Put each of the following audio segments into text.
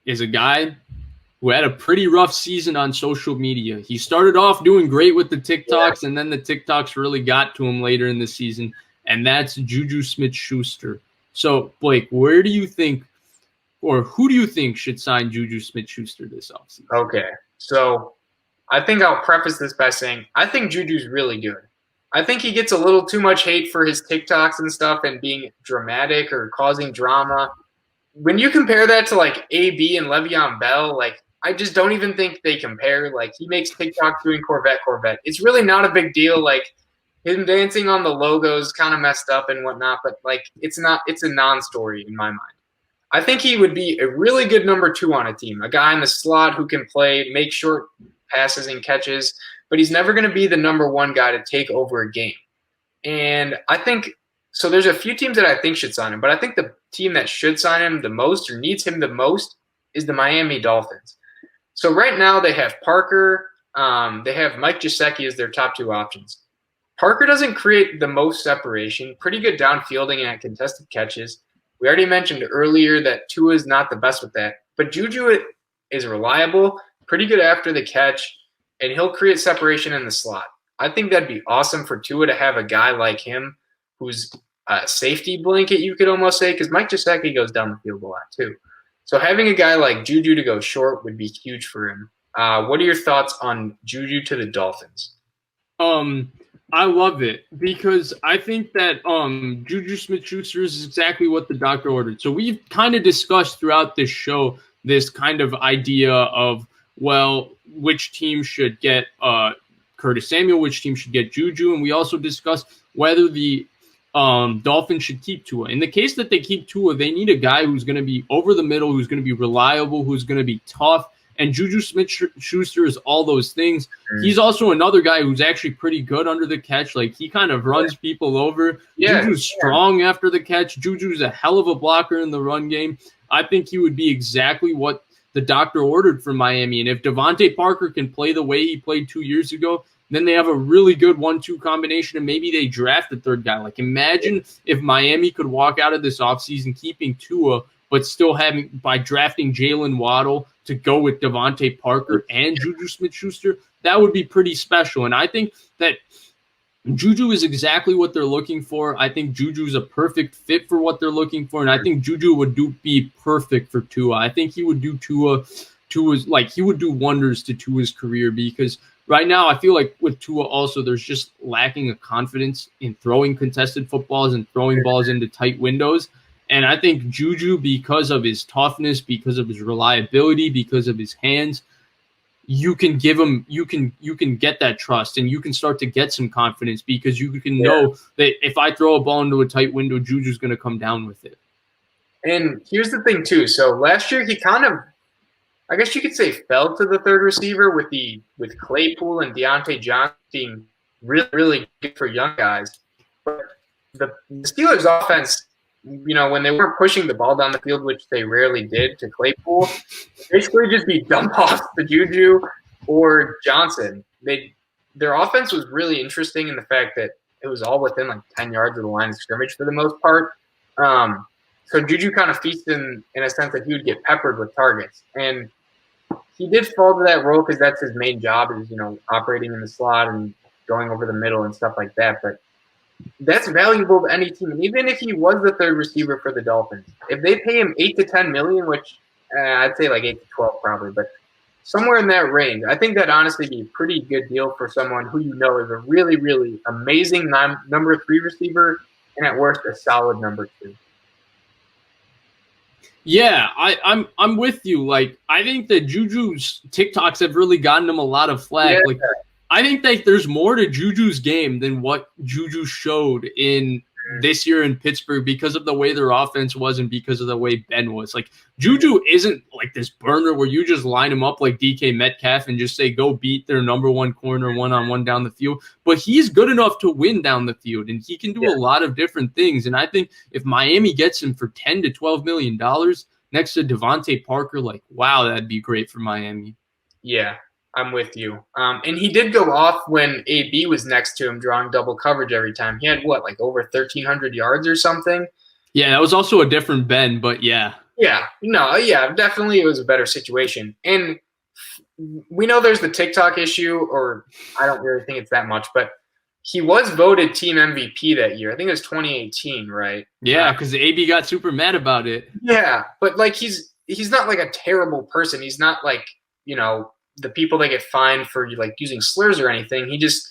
is a guy who had a pretty rough season on social media. He started off doing great with the TikToks, and then the TikToks really got to him later in the season, and that's Juju Smith-Schuster. So, Blake, where do you think, or who do you think should sign Juju Smith-Schuster this offseason? Okay, so I think I'll preface this by saying I think Juju's really good. I think he gets a little too much hate for his TikToks and stuff and being dramatic or causing drama. When you compare that to like AB and Le'Veon Bell, like I just don't even think they compare. Like he makes TikTok doing Corvette. It's really not a big deal. Like him dancing on the logos kind of messed up and whatnot, but like it's a non-story in my mind. I think he would be a really good number 2 on a team, a guy in the slot who can play, make short passes and catches, but he's never going to be the number 1 guy to take over a game. And I think so there's a few teams that I think should sign him, but I think the team that should sign him the most or needs him the most is the Miami Dolphins. So right now they have Parker, they have Mike Gesicki as their top 2 options. Parker doesn't create the most separation, pretty good downfielding and at contested catches. We already mentioned earlier that Tua is not the best with that, but Juju is reliable, pretty good after the catch, and he'll create separation in the slot. I think that'd be awesome for Tua to have a guy like him who's a safety blanket, you could almost say, because Mike Gesicki goes down the field a lot too. So having a guy like Juju to go short would be huge for him. What are your thoughts on Juju to the Dolphins? I love it because I think that Juju Smith-Schuster is exactly what the doctor ordered. So we've kind of discussed throughout this show this kind of idea of, well, which team should get Curtis Samuel, which team should get Juju, and we also discussed whether the Dolphins should keep Tua. In the case that they keep Tua, they need a guy who's going to be over the middle, who's going to be reliable, who's going to be tough. And Juju Smith-Schuster is all those things. He's also another guy who's actually pretty good under the catch. Like, he kind of runs people over. Juju's strong after the catch. Juju's a hell of a blocker in the run game. I think he would be exactly what the doctor ordered from Miami. And if Devontae Parker can play the way he played 2 years ago, then they have a really good 1-2 combination, and maybe they draft a third guy. Like, imagine if Miami could walk out of this offseason keeping Tua, but still having, by drafting Jalen Waddle to go with Devontae Parker and Juju Smith-Schuster, that would be pretty special. And I think that Juju is exactly what they're looking for. I think Juju is a perfect fit for what they're looking for, and I think Juju would be perfect for Tua. I think he would do Tua's like he would do wonders to Tua's career, because right now I feel like with Tua also there's just lacking a confidence in throwing contested footballs and throwing balls into tight windows. And I think Juju, because of his toughness, because of his reliability, because of his hands, you can give him, you can get that trust, and you can start to get some confidence, because you can know that if I throw a ball into a tight window, Juju's going to come down with it. And here's the thing too. So last year he kind of, I guess you could say, fell to the third receiver with Claypool and Deontay Johnson being really, really good for young guys. But the Steelers offense, you know, when they weren't pushing the ball down the field, which they rarely did to Claypool, basically just be dump offs to Juju or Johnson. Their offense was really interesting in the fact that it was all within like 10 yards of the line of scrimmage for the most part. So Juju kind of feasted in a sense that he would get peppered with targets. And he did fall to that role because that's his main job, is, you know, operating in the slot and going over the middle and stuff like that. But that's valuable to any team. And even if he was the third receiver for the Dolphins, if they pay him $8 to $10 million, which I'd say like 8 to 12 probably, but somewhere in that range, I think that honestly be a pretty good deal for someone who, you know, is a really, really amazing number 3 receiver, and at worst a solid number 2. Yeah, I'm with you. Like, I think that Juju's TikToks have really gotten him a lot of flack. Yeah. Like, I think that there's more to Juju's game than what Juju showed in this year in Pittsburgh, because of the way their offense was and because of the way Ben was. Like, Juju isn't like this burner where you just line him up like DK Metcalf and just say, go beat their number 1 corner one-on-one down the field. But he's good enough to win down the field, and he can do a lot of different things. And I think if Miami gets him for $10 to $12 million next to Devontae Parker, like, wow, that'd be great for Miami. Yeah, I'm with you. And he did go off when AB was next to him, drawing double coverage every time. He had, like over 1,300 yards or something? Yeah, that was also a different Ben, but yeah. Yeah, no, yeah, definitely it was a better situation. And we know there's the TikTok issue, or I don't really think it's that much, but he was voted team MVP that year. I think it was 2018, right? Yeah, because AB got super mad about it. Yeah, but like he's not like a terrible person. He's not like, the people that get fined for like using slurs or anything. He just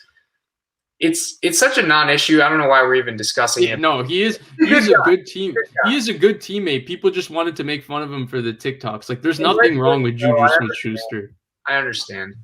it's such a non-issue. I don't know why we're even discussing it. No, he is a good team. He is a good teammate. People just wanted to make fun of him for the TikToks. Like, there's nothing wrong with Juju Smith-Schuster. I understand.